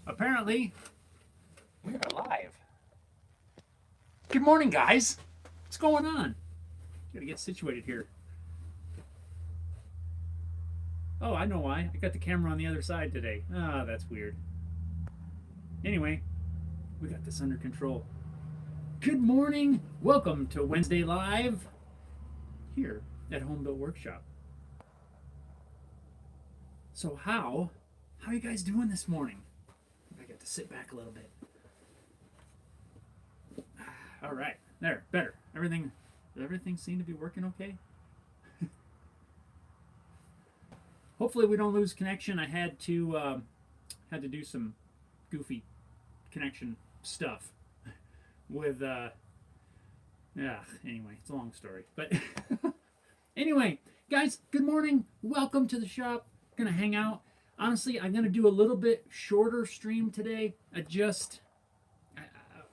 Apparently, We are live. good morning, guys. What's going on? Gotta get situated here. Oh, I know why. I got the camera on the other side today. Ah, that's weird. Anyway, we got this under control. Good morning. Welcome to Wednesday Live here at Home Built Workshop. So how are you guys doing this morning? I got to sit back a little bit. All right, there, better. Everything seemed to be working okay. Hopefully we don't lose connection. I had to do some goofy connection stuff with yeah. Anyway, it's a long story, but anyway, guys, good morning. Welcome to the shop. Gonna hang out. Honestly, I'm gonna do a little bit shorter stream today.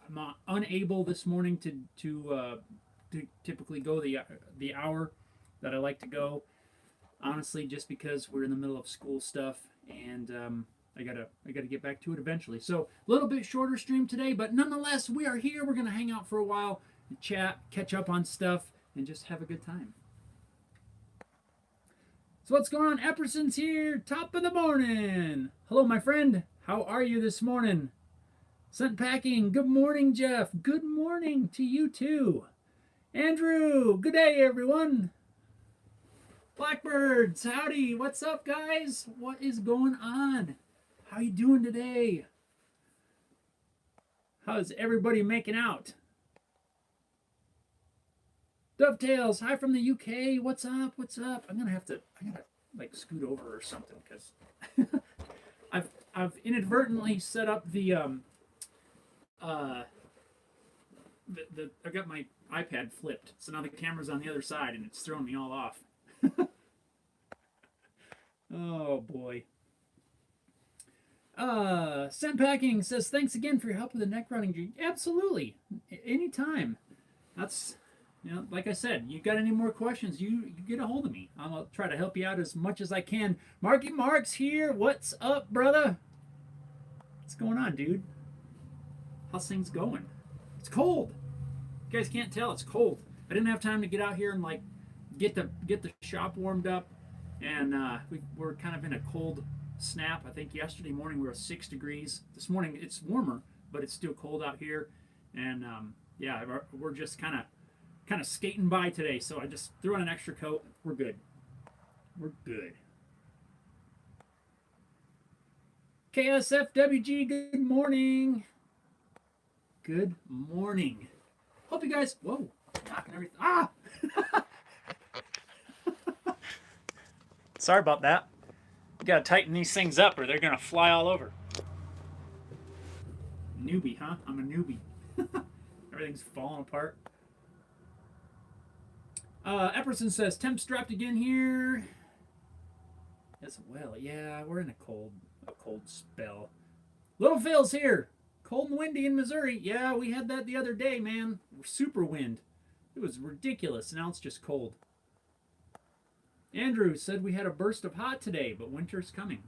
I'm unable this morning to typically go the hour that I like to go. Honestly, just because we're in the middle of school stuff, and I gotta get back to it eventually. So a little bit shorter stream today, but nonetheless, we are here. We're gonna hang out for a while, chat, catch up on stuff, and just have a good time. So what's going on? Epperson's here. Top of the morning. Hello, my friend. How are you this morning? Scent Packing. Good morning, Jeff. Good morning to you too. Andrew. Good day, everyone. Blackbirds. Howdy. What's up, guys? What is going on? How you doing today? How's everybody making out? Dovetails, hi from the UK. What's up? What's up? I gotta like scoot over or something because I've inadvertently set up I've got my iPad flipped, so now the camera's on the other side and it's throwing me all off. Oh boy. Scent Packing says thanks again for your help with the neck running. Absolutely, anytime. That's. Like I said, you got any more questions, you get a hold of me. I'll try to help you out as much as I can. Marky Mark's here. What's up, brother? What's going on, dude? How's things going? It's cold. You guys can't tell, it's cold. I didn't have time to get out here and like get the shop warmed up, and we're kind of in a cold snap. I think yesterday morning we were 6 degrees. This morning it's warmer, but it's still cold out here, and yeah, we're just kind of skating by today, so I just threw on an extra coat. We're good. We're good. KSFWG, good morning. Good morning. Hope you guys. Whoa, knocking everything. Ah! Sorry about that. You gotta tighten these things up or they're gonna fly all over. Newbie, huh? I'm a newbie. Everything's falling apart. Epperson says, temps dropped again here as well. Yeah, we're in a cold spell. Little Phil's here. Cold and windy in Missouri. Yeah, we had that the other day, man. Super wind. It was ridiculous. Now it's just cold. Andrew said we had a burst of hot today, but winter's coming.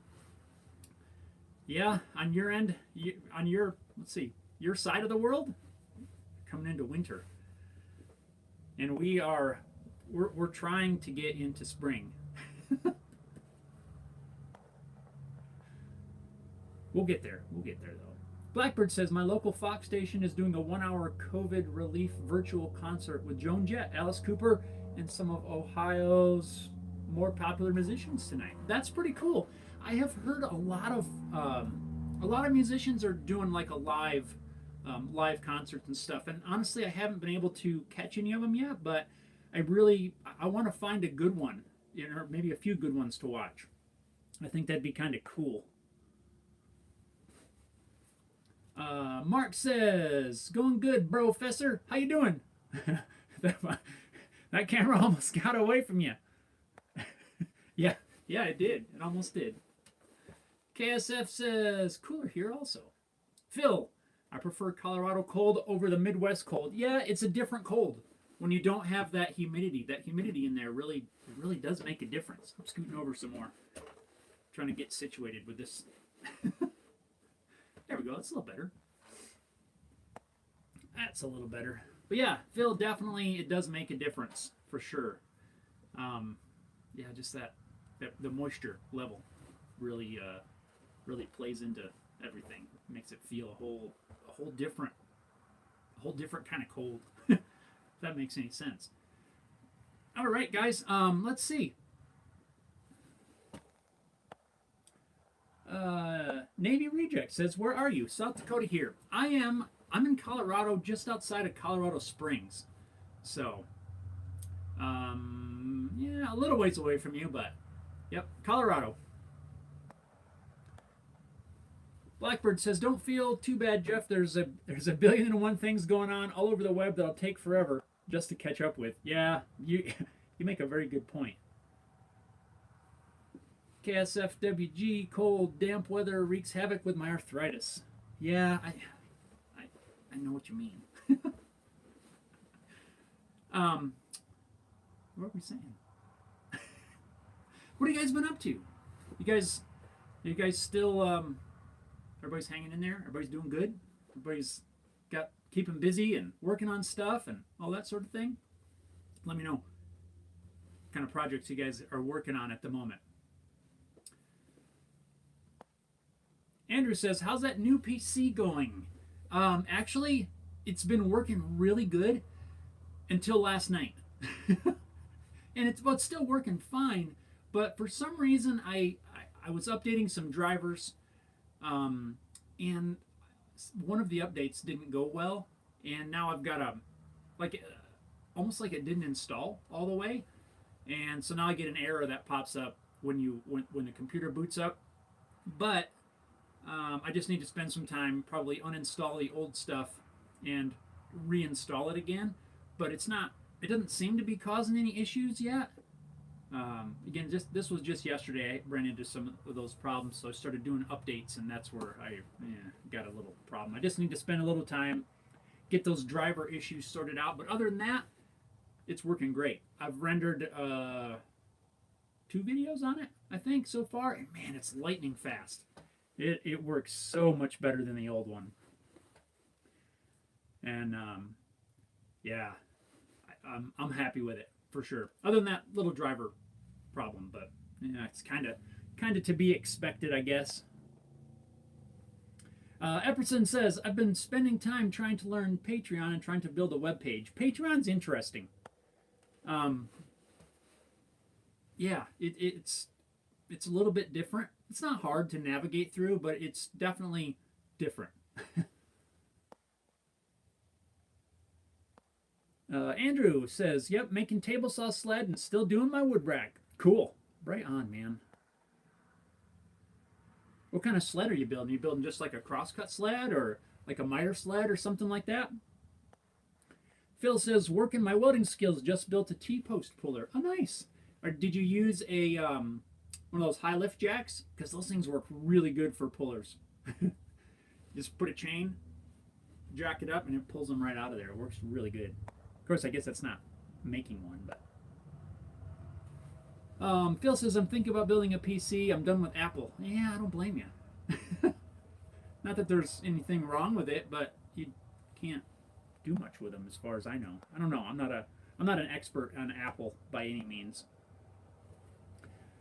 Yeah, on your end, let's see, your side of the world, coming into winter. And we're trying to get into spring. We'll get there though. Blackbird says my local Fox station is doing a 1-hour COVID relief virtual concert with Joan Jett, Alice Cooper, and some of Ohio's more popular musicians tonight. That's pretty cool. I have heard a lot of musicians are doing like a live concerts and stuff, and honestly I haven't been able to catch any of them yet, but I want to find a good one, or maybe a few good ones to watch. I think that'd be kind of cool. Mark says, going good, bro-fessor. How you doing? That camera almost got away from you. Yeah, it did. It almost did. KSF says, cooler here also. Phil, I prefer Colorado cold over the Midwest cold. Yeah, it's a different cold. When you don't have that humidity in there really does make a difference. I'm scooting over some more. Trying to get situated with this that's a little better. That's a little better. But yeah, Phil, definitely it does make a difference for sure. Yeah, just that the moisture level really really plays into everything. It makes it feel a whole different kind of cold. If that makes any sense. All right, guys. Let's see. Navy Reject says, "Where are you? South Dakota here. I'm in Colorado, just outside of Colorado Springs. So, yeah, a little ways away from you, but yep, Colorado." Blackbird says, "Don't feel too bad, Jeff. There's a billion and one things going on all over the web that'll take forever just to catch up with." Yeah, you you make a very good point. KSFWG, cold, damp weather wreaks havoc with my arthritis. Yeah, I know what you mean. What were we saying? What have you guys been up to? You guys still everybody's hanging in there? Everybody's doing good? Everybody's got keeping busy and working on stuff and all that sort of thing? Let me know what kind of projects you guys are working on at the moment. Andrew says, "How's that new PC going?" Actually, it's been working really good until last night. And it's still working fine, but for some reason I was updating some drivers, and one of the updates didn't go well, and now I've got almost like it didn't install all the way, and so now I get an error that pops up when the computer boots up. But I just need to spend some time, probably uninstall the old stuff and reinstall it again. But it doesn't seem to be causing any issues yet. Again, this was just yesterday. I ran into some of those problems, so I started doing updates, and that's where I got a little problem. I just need to spend a little time, get those driver issues sorted out. But other than that, it's working great. I've rendered 2 videos on it, I think, so far. And man, it's lightning fast. It works so much better than the old one. And yeah, I'm happy with it for sure. Other than that little driver problem, but yeah, it's kind of to be expected, I guess. Epperson says, "I've been spending time trying to learn Patreon and trying to build a web page." Patreon's interesting. Yeah, it's a little bit different. It's not hard to navigate through, but it's definitely different. Andrew says, "Yep, making table saw sled and still doing my wood rack." Cool. Right on, man. What kind of sled are you building? Are you building just like a crosscut sled or like a miter sled or something like that? Phil says, "Working my welding skills, just built a T-post puller." Oh, nice. Or did you use a one of those high lift jacks? Because those things work really good for pullers. Just put a chain, jack it up, and it pulls them right out of there. It works really good. Of course, I guess that's not making one, but. Phil says, "I'm thinking about building a PC. I'm done with Apple." Yeah, I don't blame you. Not that there's anything wrong with it, but you can't do much with them as far as I know. I don't know. I'm not an expert on Apple by any means.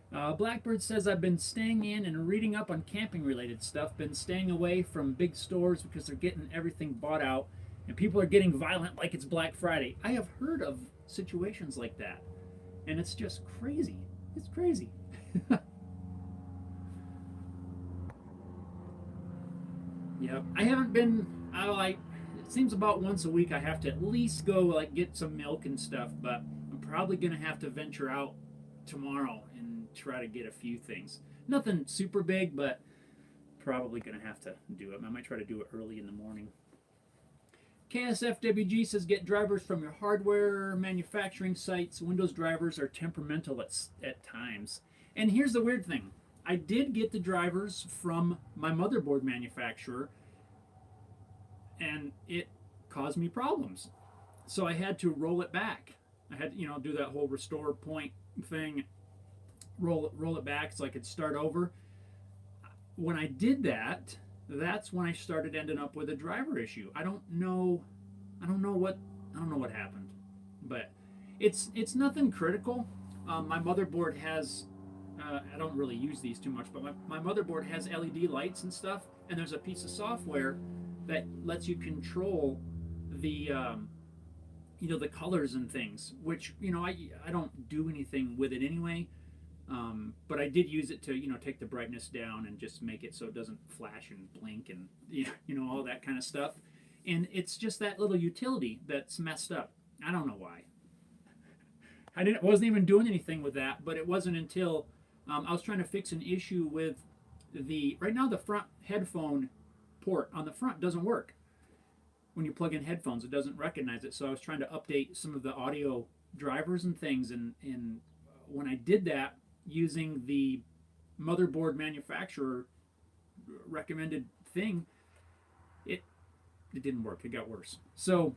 Blackbird says, "I've been staying in and reading up on camping related stuff. Been staying away from big stores because they're getting everything bought out and people are getting violent like it's Black Friday." I have heard of situations like that, and it's just crazy. It's crazy. Yep. I haven't been. It seems about once a week I have to at least go get some milk and stuff, but I'm probably gonna have to venture out tomorrow and try to get a few things. Nothing super big, but probably gonna have to do it. I might try to do it early in the morning. KSFWG says, "Get drivers from your hardware manufacturing sites. Windows drivers are temperamental at times." And here's the weird thing. I did get the drivers from my motherboard manufacturer, and it caused me problems. So I had to roll it back. I had to, do that whole restore point thing, roll it back so I could start over. When I did that, that's when I started ending up with a driver issue. I don't know what happened, but it's nothing critical. My motherboard has I don't really use these too much, but my motherboard has LED lights and stuff, and there's a piece of software that lets you control the the colors and things, which I don't do anything with it anyway. But I did use it to take the brightness down and just make it so it doesn't flash and blink and all that kind of stuff. And it's just that little utility that's messed up. I don't know why. Wasn't even doing anything with that, but it wasn't until I was trying to fix an issue with right now the front headphone port on the front doesn't work. When you plug in headphones, it doesn't recognize it. So I was trying to update some of the audio drivers and things, and when I did that using the motherboard manufacturer recommended thing, it didn't work. It got worse. So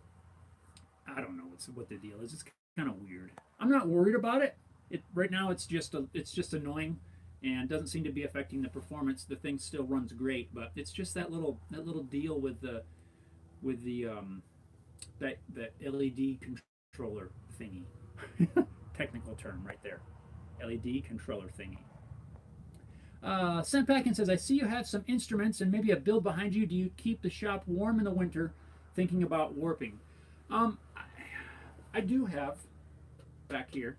I don't know what the deal is. It's kind of weird. I'm not worried about it. Right now it's just annoying and doesn't seem to be affecting the performance. The thing still runs great, but it's just that little deal with the that LED controller thingy. Technical term right there. LED controller thingy. Sent back and says, I see you have some instruments and maybe a build behind you. Do you keep the shop warm in the winter, thinking about warping? I do have back here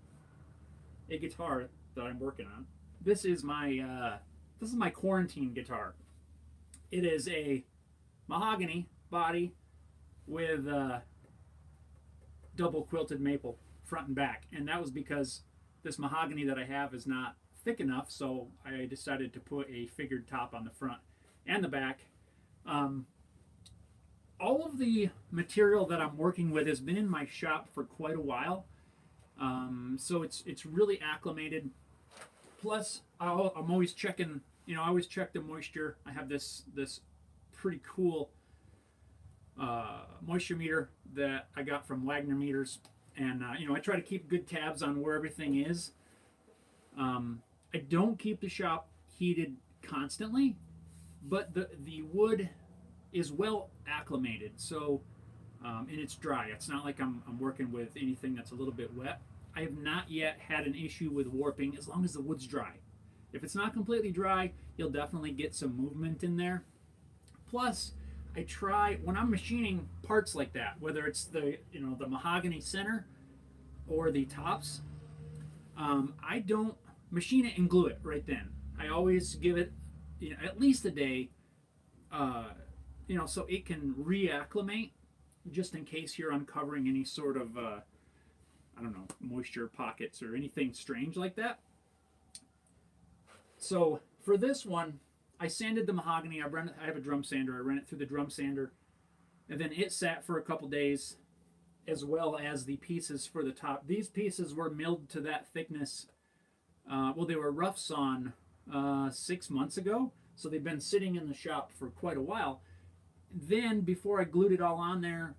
a guitar that I'm working on. This is my quarantine guitar. It is a mahogany body with double quilted maple front and back, and that was because this mahogany that I have is not thick enough, so I decided to put a figured top on the front and the back. All of the material that I'm working with has been in my shop for quite a while, so it's really acclimated. Plus, I'm always checking. I always check the moisture. I have this pretty cool moisture meter that I got from Wagner Meters, and I try to keep good tabs on where everything is. I don't keep the shop heated constantly, but the wood is well acclimated, so and it's dry. It's not like I'm working with anything that's a little bit wet. I have not yet had an issue with warping as long as the wood's dry. If it's not completely dry, you'll definitely get some movement in there. Plus, I try when I'm machining parts like that, whether it's the mahogany center or the tops, I don't machine it and glue it right then. I always give it at least a day, so it can reacclimate, just in case you're uncovering any sort of moisture pockets or anything strange like that. So for this one, I sanded the mahogany. I have a drum sander. I ran it through the drum sander, and then it sat for a couple days, as well as the pieces for the top. These pieces were milled to that thickness. They were rough sawn 6 months ago, so they've been sitting in the shop for quite a while. Then, before I glued it all on there,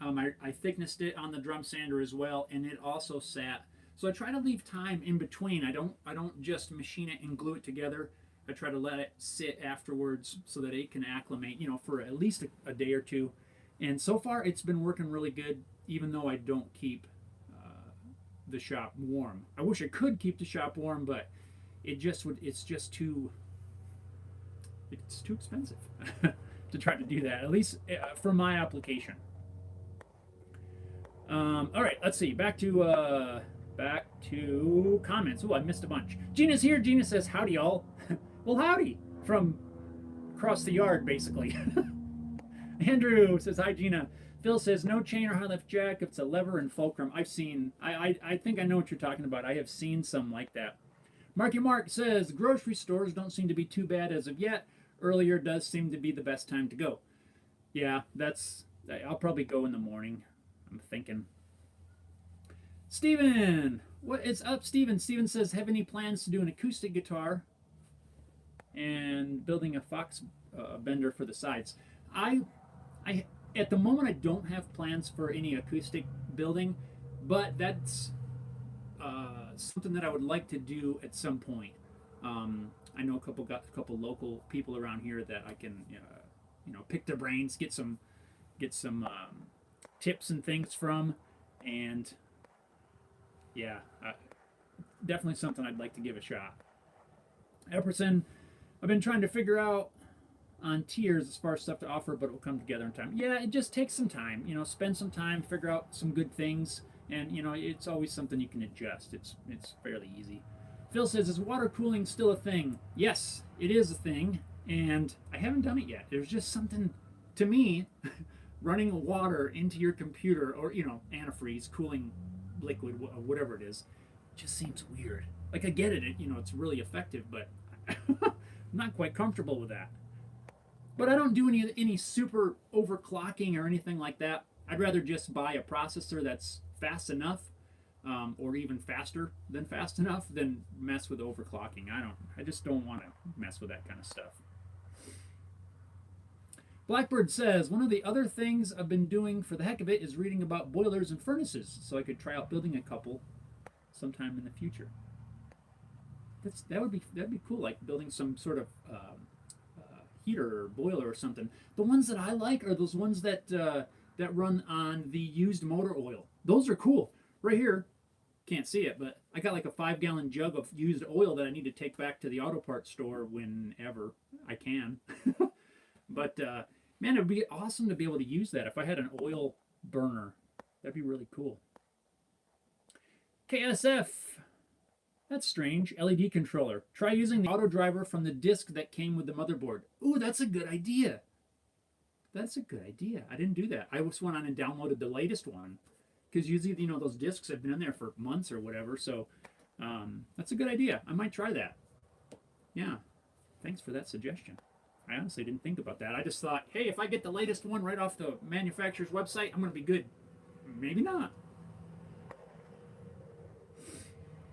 I thicknessed it on the drum sander as well, and it also sat. So I try to leave time in between. I don't just machine it and glue it together. I try to let it sit afterwards so that it can acclimate, for at least a day or two. And so far, it's been working really good, even though I don't keep the shop warm. I wish I could keep the shop warm, but it's just too expensive to try to do that, at least for my application. All right, let's see. Back to comments. Oh, I missed a bunch. Gina's here. Gina says, howdy, y'all. Well, howdy, from across the yard, basically. Andrew says, hi, Gina. Phil says, no chain or high lift jack. It's a lever and fulcrum. I think I know what you're talking about. I have seen some like that. Marky Mark says, grocery stores don't seem to be too bad as of yet. Earlier does seem to be the best time to go. Yeah, I'll probably go in the morning, I'm thinking. Steven, what is up, Steven? Steven says, have any plans to do an acoustic guitar and building a Fox bender for the sides? I at the moment I don't have plans for any acoustic building, but that's something that I would like to do at some point. I know got a couple local people around here that I can pick their brains, get some tips and things from, and yeah, definitely something I'd like to give a shot. Epperson, I've been trying to figure out on tiers as far as stuff to offer, but it will come together in time. Yeah, it just takes some time. Spend some time, figure out some good things, and it's always something you can adjust. It's fairly easy. Phil says, "Is water cooling still a thing?" Yes, it is a thing, and I haven't done it yet. There's just something to me running water into your computer, or antifreeze, cooling liquid, whatever it is, just seems weird. Like, I get it, it's really effective, but I'm not quite comfortable with that. But I don't do any super overclocking or anything like that. I'd rather just buy a processor that's fast enough, or even faster than fast enough, than mess with overclocking. I just don't want to mess with that kind of stuff. Blackbird says, "One of the other things I've been doing for the heck of it is reading about boilers and furnaces, so I could try out building a couple sometime in the future." That'd be cool, like building some sort of heater or boiler or something. The ones that I like are those ones that run on the used motor oil. Those are cool. Right here, can't see it, but I got like a 5-gallon jug of used oil that I need to take back to the auto parts store whenever I can. But man, it would be awesome to be able to use that if I had an oil burner. That'd be really cool. KSF. That's strange. LED controller. Try using the auto driver from the disc that came with the motherboard. Ooh, that's a good idea. That's a good idea. I didn't do that. I just went on and downloaded the latest one, because usually, those discs have been in there for months or whatever. So that's a good idea. I might try that. Yeah. Thanks for that suggestion. I honestly didn't think about that. I just thought, hey, if I get the latest one right off the manufacturer's website, I'm going to be good. Maybe not.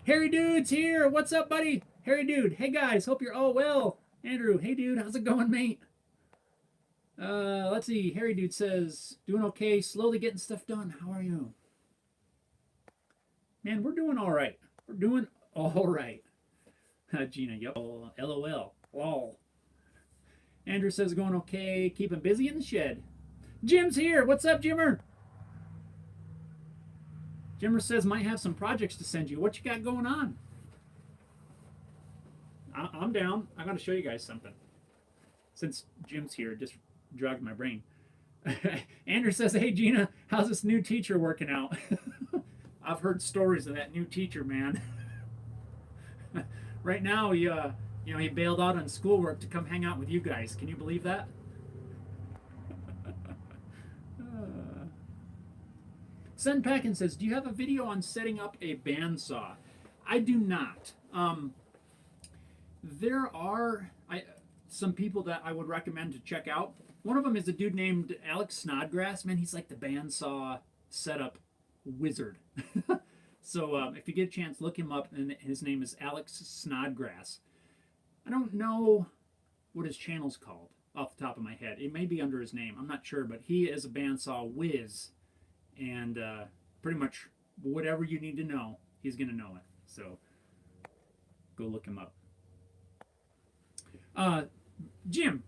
Harry Dude's here. What's up, buddy? Harry Dude. Hey, guys. Hope you're all well. Andrew. Hey, dude. How's it going, mate? Let's see. Harry Dude says, "Doing okay. Slowly getting stuff done. How are you?" Man, we're doing all right. We're doing all right. Gina. Yup. LOL. Lol. Andrew says, "Going okay. Keeping busy in the shed." Jim's here. What's up, Jimmer? Jimmer says, "Might have some projects to send you." What you got going on? I'm down. I got to show you guys something. Since Jim's here, it just jogged my brain. Andrew says, "Hey, Gina, how's this new teacher working out?" I've heard stories of that new teacher, man. Right now, he bailed out on schoolwork to come hang out with you guys. Can you believe that? Sen Packin says, "Do you have a video on setting up a bandsaw?" I do not. There are some people that I would recommend to check out. One of them is a dude named Alex Snodgrass. Man, he's like the bandsaw setup wizard. So if you get a chance, look him up. And his name is Alex Snodgrass. I don't know what his channel's called off the top of my head. It may be under his name. I'm not sure, but he is a bandsaw whiz. And pretty much whatever you need to know, he's going to know it. So go look him up. Jim,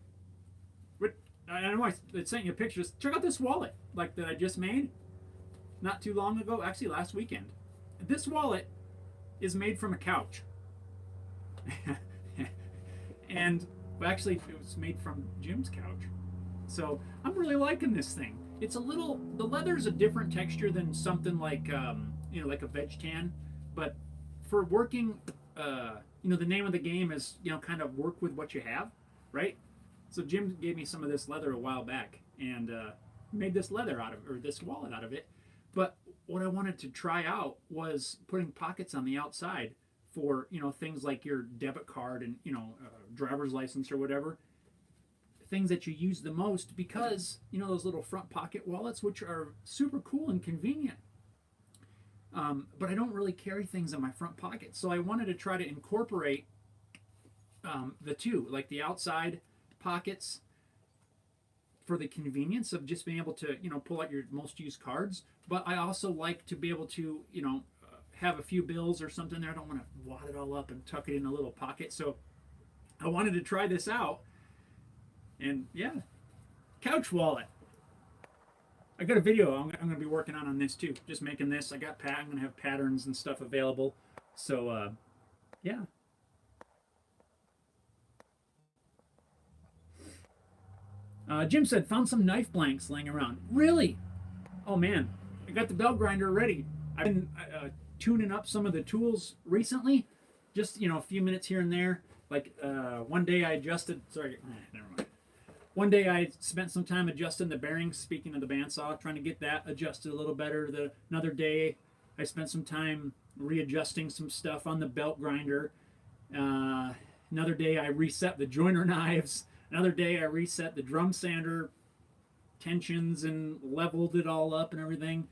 I know I sent you pictures. Check out this wallet that I just made not too long ago. Actually, last weekend. This wallet is made from a couch. And actually, it was made from Jim's couch. So I'm really liking this thing. It's the leather's a different texture than something like like a veg tan, but for working, the name of the game is kind of work with what you have, right? So Jim gave me some of this leather a while back, and made this leather this wallet out of it. But what I wanted to try out was putting pockets on the outside for things like your debit card and driver's license or whatever. Things that you use the most, because those little front pocket wallets, which are super cool and convenient, but I don't really carry things in my front pocket, so I wanted to try to incorporate the two, like the outside pockets for the convenience of just being able to pull out your most used cards, but I also like to be able to have a few bills or something there. I don't want to wad it all up and tuck it in a little pocket, so I wanted to try this out. And yeah, couch wallet. I got a video I'm going to be working on this too. Just making this. I'm going to have patterns and stuff available. So, yeah. Jim said, found some knife blanks laying around. Really? Oh, man. I got the belt grinder ready. I've been tuning up some of the tools recently. Just, a few minutes here and there. Like, one day I adjusted... Sorry, never mind. One day I spent some time adjusting the bearings, speaking of the bandsaw, trying to get that adjusted a little better. Another day I spent some time readjusting some stuff on the belt grinder. Another day I reset the joiner knives. Another day I reset the drum sander tensions and leveled it all up and everything.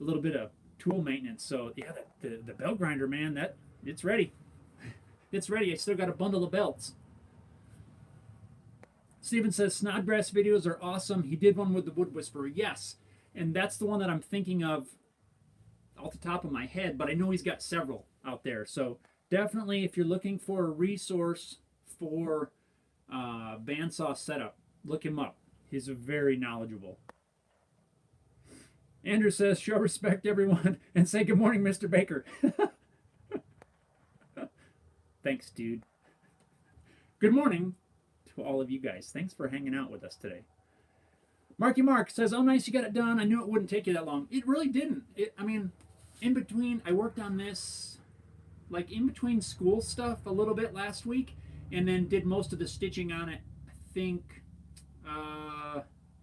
A little bit of tool maintenance. So yeah, the belt grinder, man, it's ready. It's ready. I still got a bundle of belts. Steven says Snodgrass videos are awesome. He did one with the Wood Whisperer. Yes. And that's the one that I'm thinking of off the top of my head, but I know he's got several out there. So definitely, if you're looking for a resource for bandsaw setup, look him up. He's very knowledgeable. Andrew says, show respect, everyone, and say good morning, Mr. Baker. Thanks, dude. Good morning to all of you guys. Thanks for hanging out with us today. Marky Mark says, oh, nice, you got it done. I knew it wouldn't take you that long. It really didn't. In between, I worked on this, like in between school stuff a little bit last week, and then did most of the stitching on it, I think,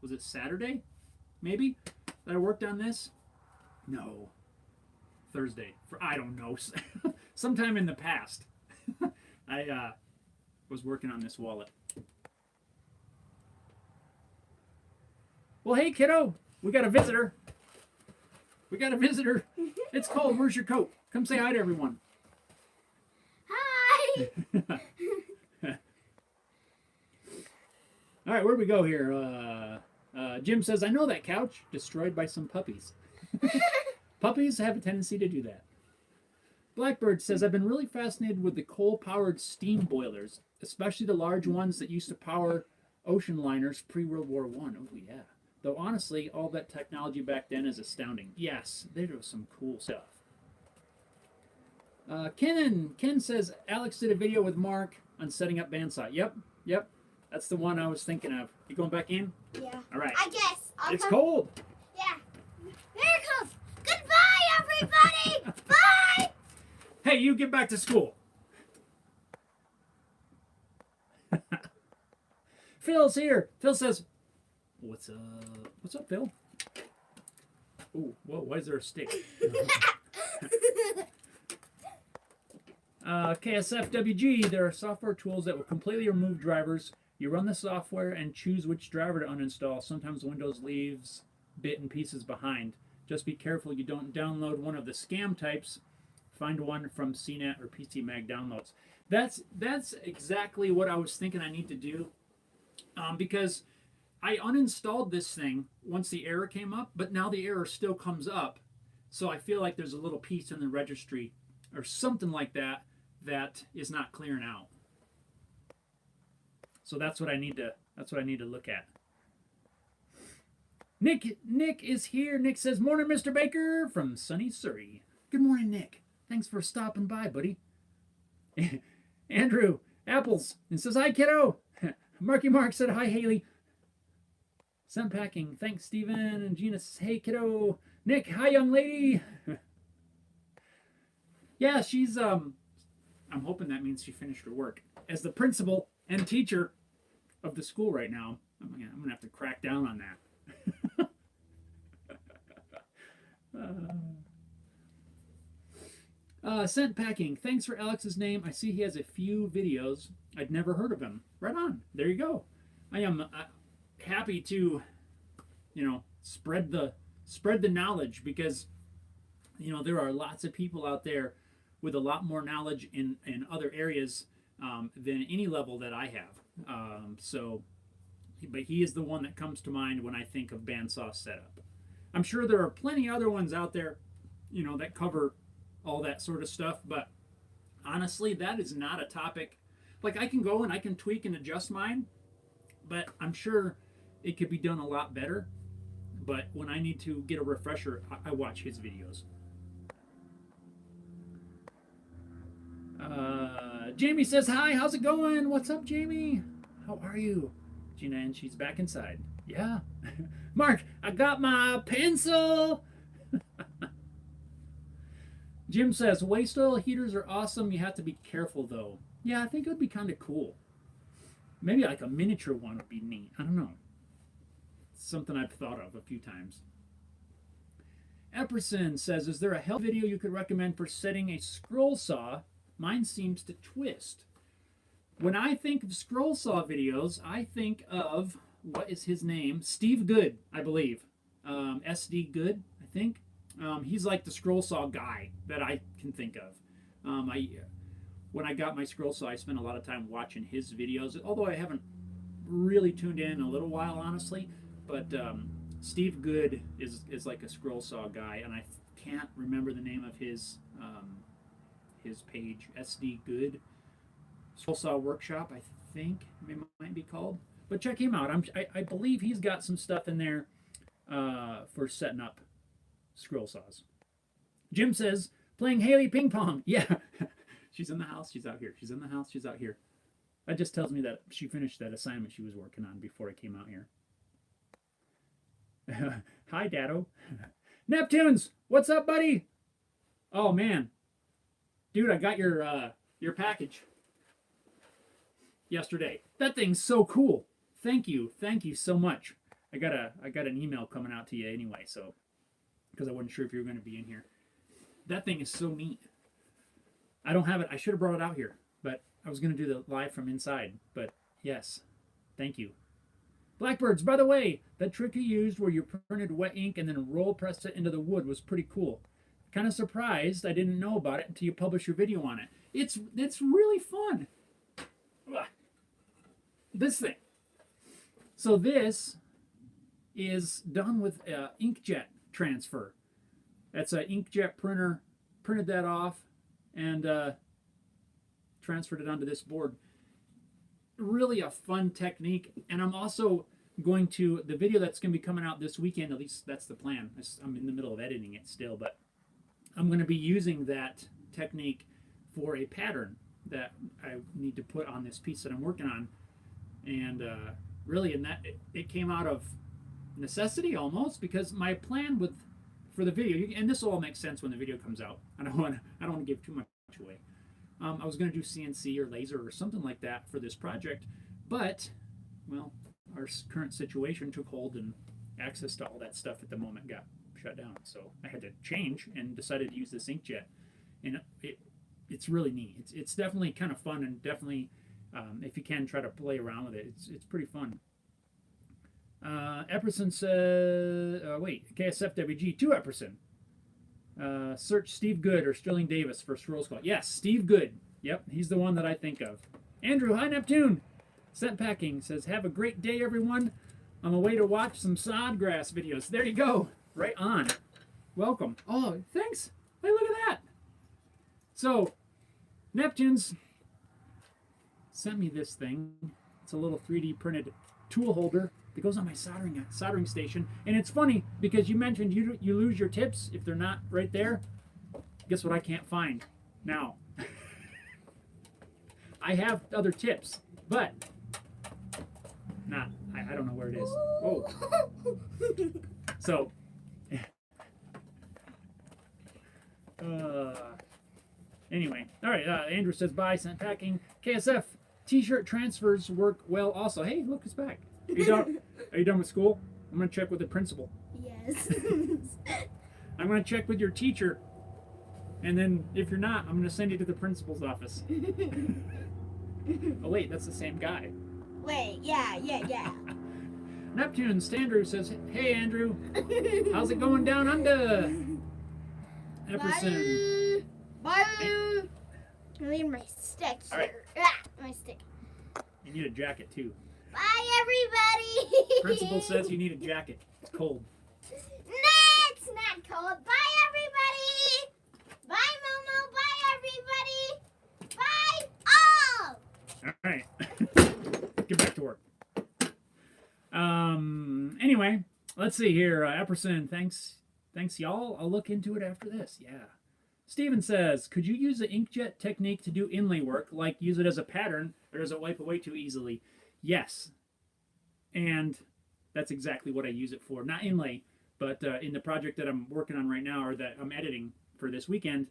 was it Saturday, maybe, that I worked on this? No. Thursday. I don't know. Sometime in the past. I was working on this wallet. Well, hey, kiddo. We got a visitor. It's called Where's Your Coat? Come say hi to everyone. Hi. All right, where do we go here? Jim says, I know that couch. Destroyed by some puppies. Puppies have a tendency to do that. Blackbird says, I've been really fascinated with the coal-powered steam boilers, especially the large ones that used to power ocean liners pre-World War I. Oh, yeah. Though, honestly, all that technology back then is astounding. Yes, there was some cool stuff. Ken says, Alex did a video with Mark on setting up bandsaw. Yep. That's the one I was thinking of. You going back in? Yeah. All right. I guess. It's cold. Yeah. Here it comes. Goodbye, everybody. Bye. Hey, you get back to school. Phil's here. Phil says, what's up, Phil? Ooh, whoa, why is there a stick? KSFWG, there are software tools that will completely remove drivers. You run the software and choose which driver to uninstall. Sometimes Windows leaves bit and pieces behind. Just be careful you don't download one of the scam types. Find one from CNET or PC Mag downloads. That's exactly what I was thinking I need to do, because I uninstalled this thing once the error came up, but now the error still comes up. So I feel like there's a little piece in the registry or something like that that is not clearing out. So that's what I need to look at. Nick is here. Nick says, morning, Mr. Baker from sunny Surrey. Good morning, Nick. Thanks for stopping by, buddy. Andrew Apples and says, hi, kiddo. Marky Mark said, hi, Haley. Sun packing. Thanks, Steven. And Gina says, hey, kiddo. Nick, hi, young lady. Yeah, she's, I'm hoping that means she finished her work. As the principal and teacher of the school right now, I'm going to have to crack down on that. Scent packing. Thanks for Alex's name. I see he has a few videos. I'd never heard of him. Right on. There you go. I am happy to, spread the knowledge, because, there are lots of people out there with a lot more knowledge in other areas than any level that I have. But he is the one that comes to mind when I think of bandsaw setup. I'm sure there are plenty other ones out there, that cover all that sort of stuff, but honestly, that is not a topic Like I can go and I can tweak and adjust mine, but I'm sure it could be done a lot better. But when I need to get a refresher, I watch his videos. Jamie says hi. How's it going? What's up, Jamie? How are you? Gina, and she's back inside. Yeah. Mark, I got my pencil. Jim says waste oil heaters are awesome. You have to be careful though. Yeah, I think it would be kind of cool. Maybe like a miniature one would be neat. I don't know. It's something I've thought of a few times. Epperson says, is there a help video you could recommend for setting a scroll saw? Mine seems to twist. When I think of scroll saw videos, I think of, what is his name? Steve Good, I believe. SD Good, I think. He's like the scroll saw guy that I can think of. When I got my scroll saw, I spent a lot of time watching his videos, although I haven't really tuned in a little while, honestly. But Steve Good is like a scroll saw guy, and I can't remember the name of his page. SD Good Scroll Saw Workshop, I think it might be called. But check him out. I believe he's got some stuff in there for setting up scroll saws. Jim says, playing Haley ping pong. Yeah. She's in the house, she's out here. She's in the house, she's out here. That just tells me that she finished that assignment she was working on before I came out here. Hi, Dado. Neptunes, what's up, buddy? Oh, man. Dude, I got your package yesterday. That thing's so cool. Thank you so much. I got an email coming out to you anyway, so because I wasn't sure if you were going to be in here. That thing is so neat. I don't have it. I should have brought it out here, but I was going to do the live from inside. But yes, thank you. Blackbirds, by the way, that trick you used where you printed wet ink and then roll pressed it into the wood was pretty cool. Kind of surprised I didn't know about it until you published your video on it. It's really fun. This thing. So this is done with inkjet transfer. That's an inkjet printer. Printed that off and transferred it onto this board. Really a fun technique. And I'm also going to, the video that's going to be coming out this weekend, at least that's the plan. I'm in the middle of editing it still, but I'm going to be using that technique for a pattern that I need to put on this piece that I'm working on. And really, in that, it came out of necessity almost, because my plan for the video, and this will all make sense when the video comes out. I don't want to give too much away. I was going to do CNC or laser or something like that for this project, but well, our current situation took hold, and access to all that stuff at the moment got shut down. So I had to change and decided to use this inkjet, and it's really neat. It's definitely kind of fun, and definitely if you can try to play around with it, it's pretty fun. Epperson says, wait, KSFWG, 2 Epperson. Search Steve Good or Sterling Davis for Scroll Squad. Yes, Steve Good. Yep, he's the one that I think of. Andrew, hi Neptune. Scent Packing says, have a great day, everyone. I'm away to watch some Sodgrass videos. There you go. Right on. Welcome. Oh, thanks. Hey, look at that. So, Neptune's sent me this thing. It's a little 3D printed tool holder that goes on my soldering station. And it's funny because you mentioned you lose your tips if they're not right there. Guess what I can't find now? I have other tips, but I don't know where it is. Whoa. So anyway, all right. Andrew says bye. Sent packing. KSF t-shirt transfers work well also. Hey, look, it's back. Are you done with school? I'm going to check with the principal. Yes. I'm going to check with your teacher. And then if you're not, I'm going to send you to the principal's office. Oh, wait, that's the same guy. Wait, yeah. Neptune Standrew says, hey, Andrew. How's it going down under? Epperson. Bye. I need my stick here. All right. My stick. You need a jacket, too. Bye, everybody. Principal says you need a jacket. It's cold. Nah, it's not cold. Bye, everybody. Bye, Momo. Bye, everybody. Bye, all. All right. Get back to work. Anyway, let's see here. Epperson, thanks y'all. I'll look into it after this. Yeah. Steven says, could you use the inkjet technique to do inlay work, like use it as a pattern, or does it wipe away too easily? Yes. And that's exactly what I use it for. Not inlay, but in the project that I'm working on right now, or that I'm editing for this weekend,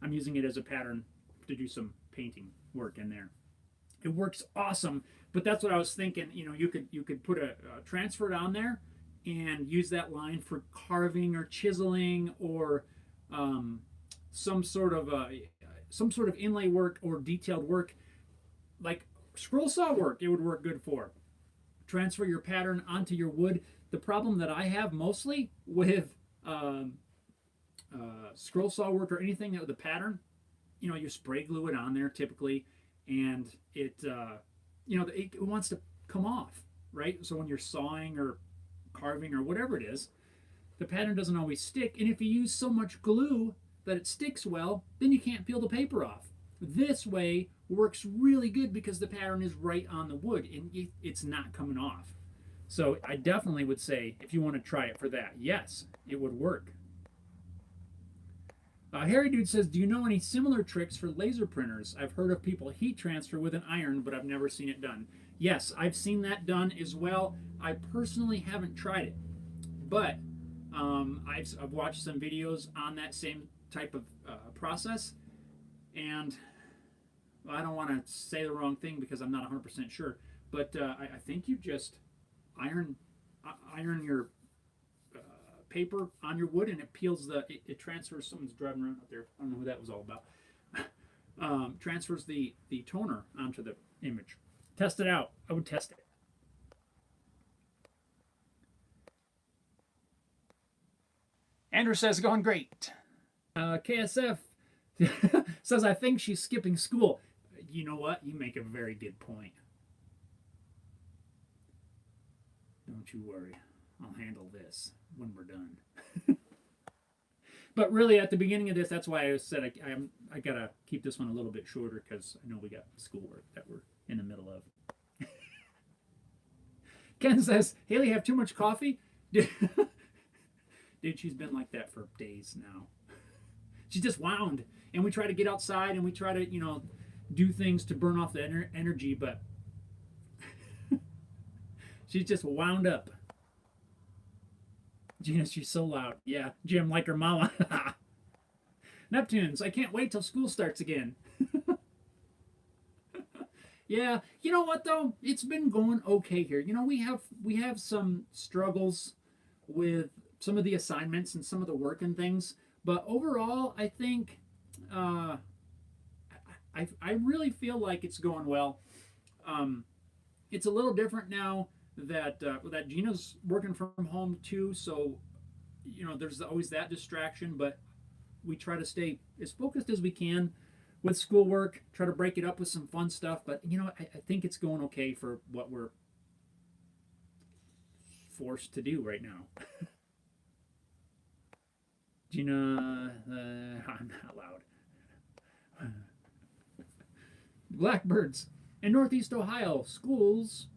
I'm using it as a pattern to do some painting work in there. It works awesome, but that's what I was thinking. You know, you could put a transfer on there and use that line for carving or chiseling or some sort of inlay work or detailed work, like scroll saw work. It would work good for. Transfer your pattern onto your wood. The problem that I have mostly with scroll saw work or anything with a pattern, you know, you spray glue it on there typically, and it wants to come off, right? So when you're sawing or carving or whatever it is, the pattern doesn't always stick. And if you use so much glue that it sticks well, then you can't peel the paper off. This way works really good because the pattern is right on the wood and it's not coming off. So I definitely would say, if you want to try it for that, yes, it would work. Harry Dude says, do you know any similar tricks for laser printers? I've heard of people heat transfer with an iron, but I've never seen it done. Yes, I've seen that done as well. I personally haven't tried it, but I've watched some videos on that same type of process, and I don't want to say the wrong thing because I'm not 100% sure, but I think you just iron your paper on your wood and it peels it transfers. Someone's driving around out there. I don't know who that was all about. Transfers the toner onto the image. Test it out. I would test it. Andrew says, going great. KSF says, I think she's skipping school. You know what? You make a very good point. Don't you worry. I'll handle this when we're done. But really, at the beginning of this, that's why I said I gotta keep this one a little bit shorter because I know we got schoolwork that we're in the middle of. Ken says, Haley, have too much coffee? Dude, she's been like that for days now. She's just wound. And we try to get outside and we try to, do things to burn off the energy, but she's just wound up. Gina, she's so loud. Yeah, Jim, like her mama. Neptunes, I can't wait till school starts again. Yeah, you know what though? It's been going okay here. We have some struggles with some of the assignments and some of the work and things, but overall, I think I really feel like it's going well. It's a little different now that Gina's working from home too, so there's always that distraction, but we try to stay as focused as we can with schoolwork, try to break it up with some fun stuff, but I think it's going okay for what we're forced to do right now. Gina, I'm not loud. Blackbirds. In Northeast Ohio schools,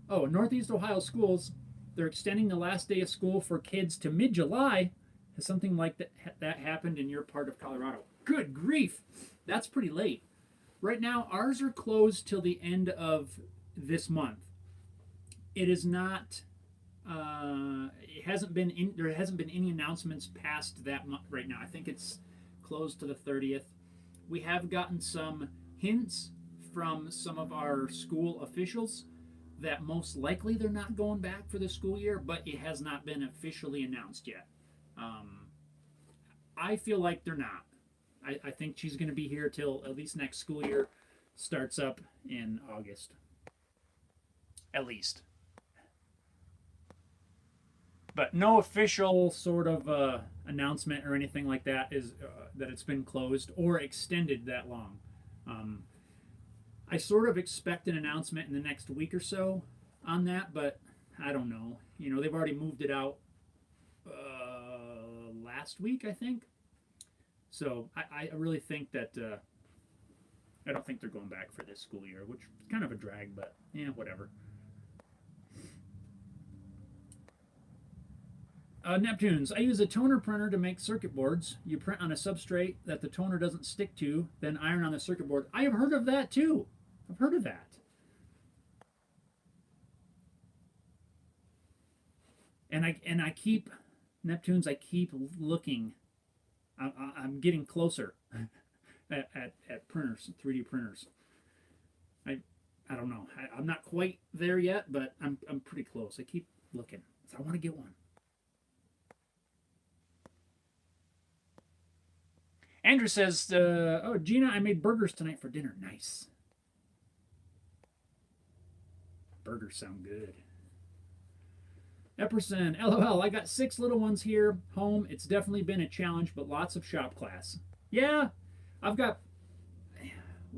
they're extending the last day of school for kids to mid-July. Has something like that happened in your part of Colorado? Good grief, that's pretty late. Right now, ours are closed till the end of this month. It is not. It hasn't been. There hasn't been any announcements past that month right now. I think it's closed to the 30th. We have gotten some hints from some of our school officials that most likely they're not going back for the school year, but it has not been officially announced yet. I feel like they're not. I think she's going to be here till at least next school year starts up in August. At least. But no official sort of announcement or anything like that is that it's been closed or extended that long. I sort of expect an announcement in the next week or so on that, but I don't know. They've already moved it out last week, I think. So I really think that I don't think they're going back for this school year, which is kind of a drag, but yeah, whatever. Neptunes. I use a toner printer to make circuit boards. You print on a substrate that the toner doesn't stick to, then iron on the circuit board. I have heard of that too. I've heard of that. And I keep Neptunes. I keep looking. I'm getting closer at printers, 3D printers. I don't know. I'm not quite there yet, but I'm pretty close. I keep looking. So I want to get one. Andrew says, "Oh, Gina, I made burgers tonight for dinner. Nice. Burgers sound good." Epperson, LOL, I got 6 little ones here home. It's definitely been a challenge, but lots of shop class. Yeah,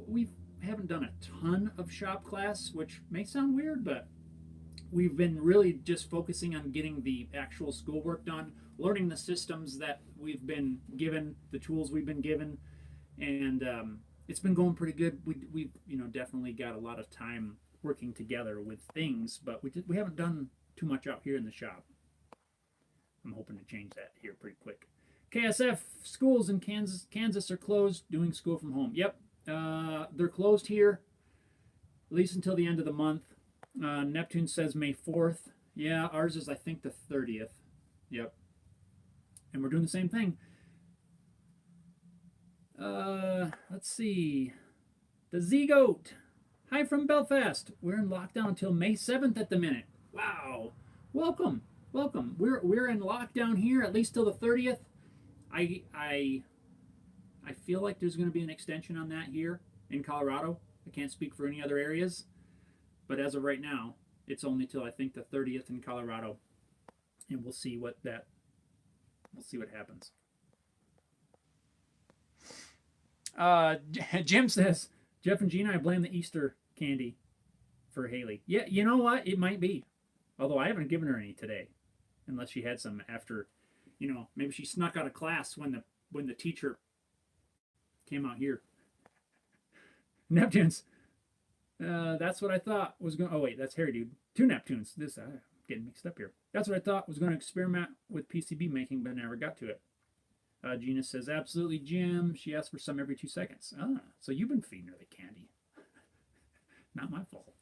we haven't done a ton of shop class, which may sound weird, but we've been really just focusing on getting the actual schoolwork done, learning the systems that we've been given, the tools we've been given, and it's been going pretty good. We've definitely got a lot of time working together with things, but we haven't done too much out here in the shop. I'm hoping to change that here pretty quick. KSF schools in Kansas are closed, doing school from home. Yep, they're closed here, at least until the end of the month. Neptune says May 4th. Yeah, ours is, I think, the 30th. Yep. And we're doing the same thing. Let's see. The Z-Goat. Hi from Belfast. We're in lockdown until May 7th at the minute. Wow. Welcome. We're in lockdown here at least till the 30th. I feel like there's going to be an extension on that here in Colorado. I can't speak for any other areas, but as of right now, it's only till I think the 30th in Colorado, and we'll see what happens. Jim says, Jeff and Gina, I blame the Easter candy for Haley. Yeah, you know what? It might be. Although I haven't given her any today, unless she had some after, maybe she snuck out of class when the teacher came out here. Neptunes. That's what I thought was going. Oh wait, that's Harry, dude. 2 Neptunes. This I'm getting mixed up here. That's what I thought was going to experiment with PCB making, but never got to it. Gina says, absolutely, Jim. She asks for some every 2 seconds. So you've been feeding her the candy. Not my fault.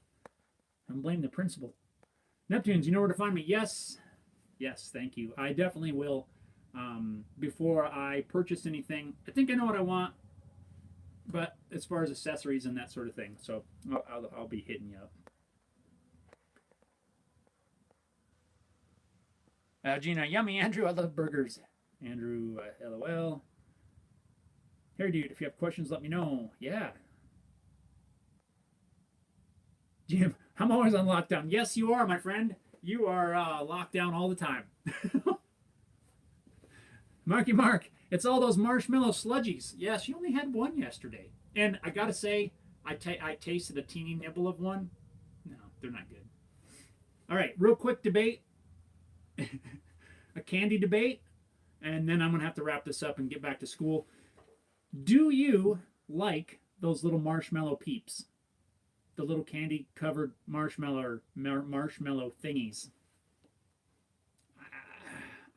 I'm blaming the principal. Neptunes, you know where to find me? Yes, thank you. I definitely will. Before I purchase anything, I think I know what I want, but as far as accessories and that sort of thing, so I'll be hitting you up. Gina, yummy. Andrew, I love burgers. Andrew, LOL. Here, dude, if you have questions, let me know. Yeah. Jim, I'm always on lockdown. Yes, you are, my friend. You are locked down all the time. Marky Mark, it's all those marshmallow sludgies. Yeah, she only had one yesterday. And I gotta say, I tasted a teeny nibble of one. No, they're not good. All right, real quick debate. A candy debate. And then I'm gonna have to wrap this up and get back to school. Do you like those little marshmallow peeps? The little candy covered marshmallow thingies.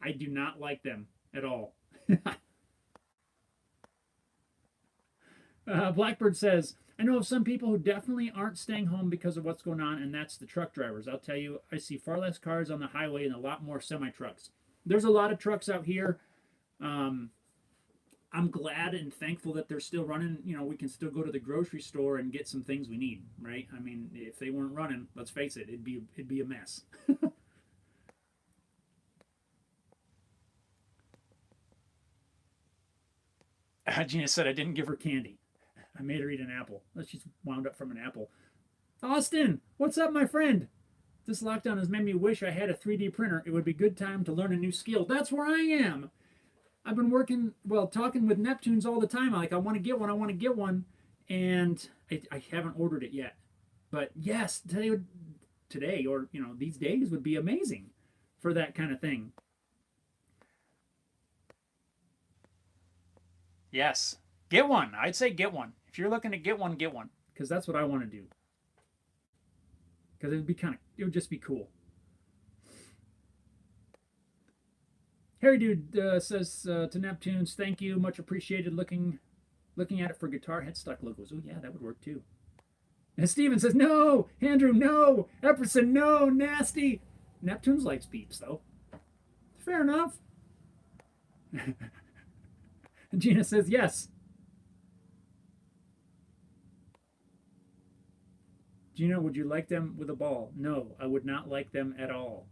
I do not like them at all. Blackbird says, I know of some people who definitely aren't staying home because of what's going on, and that's the truck drivers. I'll tell you, I see far less cars on the highway and a lot more semi-trucks. There's a lot of trucks out here. I'm glad and thankful that they're still running. We can still go to the grocery store and get some things we need, right? I mean, if they weren't running, let's face it, it'd be a mess. Gina said I didn't give her candy. I made her eat an apple. She's wound up from an apple. Austin, what's up, my friend? This lockdown has made me wish I had a 3D printer. It would be a good time to learn a new skill. That's where I am. I've been talking with Neptunes all the time. Like, I want to get one, and I haven't ordered it yet. But yes, today or these days would be amazing for that kind of thing. Yes, get one. I'd say get one. If you're looking to get one, because that's what I want to do. Because it would just be cool. Harry Dude says to Neptunes, thank you, much appreciated. Looking at it for guitar headstock logos. Oh yeah, that would work too. And Steven says, no, Andrew, no, Epperson, no, nasty. Neptunes likes peeps though. Fair enough. Gina says yes. Gina, would you like them with a ball? No, I would not like them at all.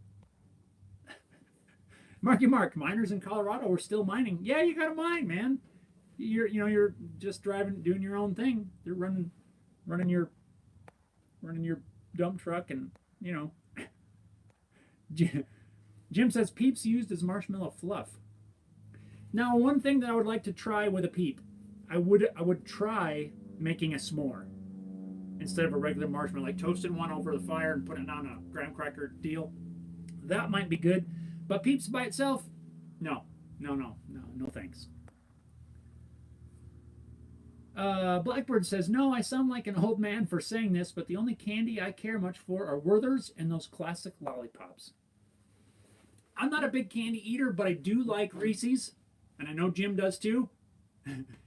Marky Mark, miners in Colorado are still mining. Yeah, you got to mine, man. You're just driving, doing your own thing. They're running your dump truck, and Jim says peeps used as marshmallow fluff. Now, one thing that I would like to try with a peep, I would try making a s'more instead of a regular marshmallow, like toasting one over the fire and putting it on a graham cracker deal. That might be good, but peeps by itself, no thanks. Blackbird says, no, I sound like an old man for saying this, but the only candy I care much for are Werther's and those classic lollipops. I'm not a big candy eater, but I do like Reese's, and I know Jim does too.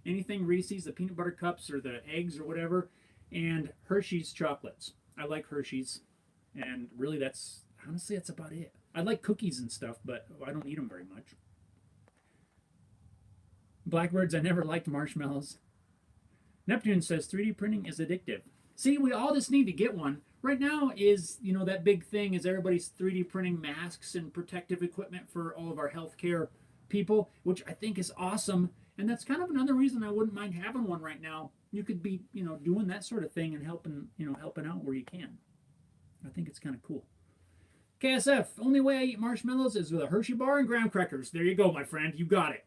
Anything Reese's, the peanut butter cups or the eggs or whatever, and Hershey's chocolates. I like Hershey's, and really that's about it. I like cookies and stuff, but I don't eat them very much. Blackbirds, I never liked marshmallows. Neptune says 3D printing is addictive. See, we all just need to get one. Right now is, that big thing is everybody's 3D printing masks and protective equipment for all of our healthcare people, which I think is awesome. And that's kind of another reason I wouldn't mind having one right now. You could be, doing that sort of thing and helping out where you can. I think it's kind of cool. KSF, only way I eat marshmallows is with a Hershey bar and graham crackers. There you go, my friend. You got it.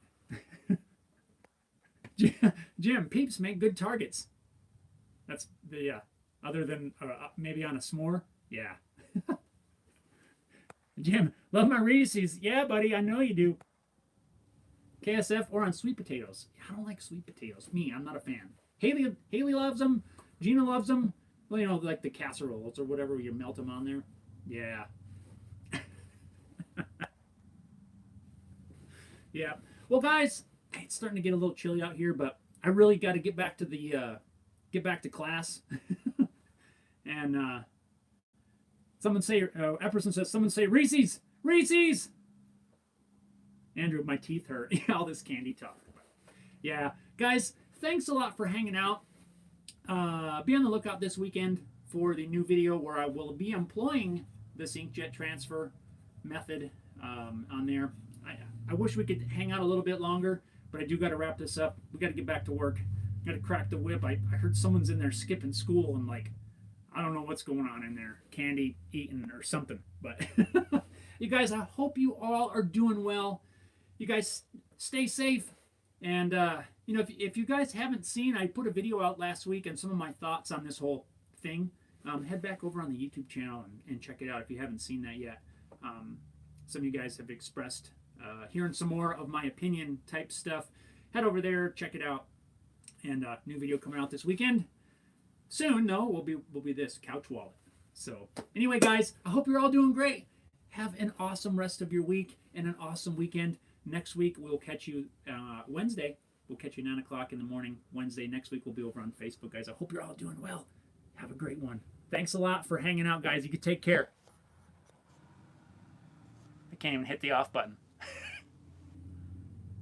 Jim, peeps make good targets. That's other than maybe on a s'more. Yeah. Jim, love my Reese's. Yeah, buddy, I know you do. KSF, or on sweet potatoes. I don't like sweet potatoes. I'm not a fan. Haley loves them. Gina loves them. Well, like the casseroles or whatever, you melt them on there. Yeah. Yeah. Well, guys, it's starting to get a little chilly out here, but I really got to get back to class. And Epperson says, someone say Reese's, Reese's. Andrew, my teeth hurt. All this candy talk. Yeah, guys, thanks a lot for hanging out. Be on the lookout this weekend for the new video where I will be employing this inkjet transfer method on there. I wish we could hang out a little bit longer, but I do got to wrap this up. We got to get back to work. Got to crack the whip. I heard someone's in there skipping school, and I don't know what's going on in there. Candy eating or something. But you guys, I hope you all are doing well. You guys stay safe. And, if you guys haven't seen, I put a video out last week and some of my thoughts on this whole thing. Head back over on the YouTube channel and check it out if you haven't seen that yet. Some of you guys have expressed hearing some more of my opinion type stuff. Head over there, check it out. And new video coming out this weekend. Soon, though, will be this couch wallet. So anyway, guys, I hope you're all doing great. Have an awesome rest of your week and an awesome weekend. Next week, we'll catch you Wednesday. We'll catch you 9 o'clock in the morning. Wednesday next week, we'll be over on Facebook, guys. I hope you're all doing well. Have a great one. Thanks a lot for hanging out, guys. You can take care. I can't even hit the off button.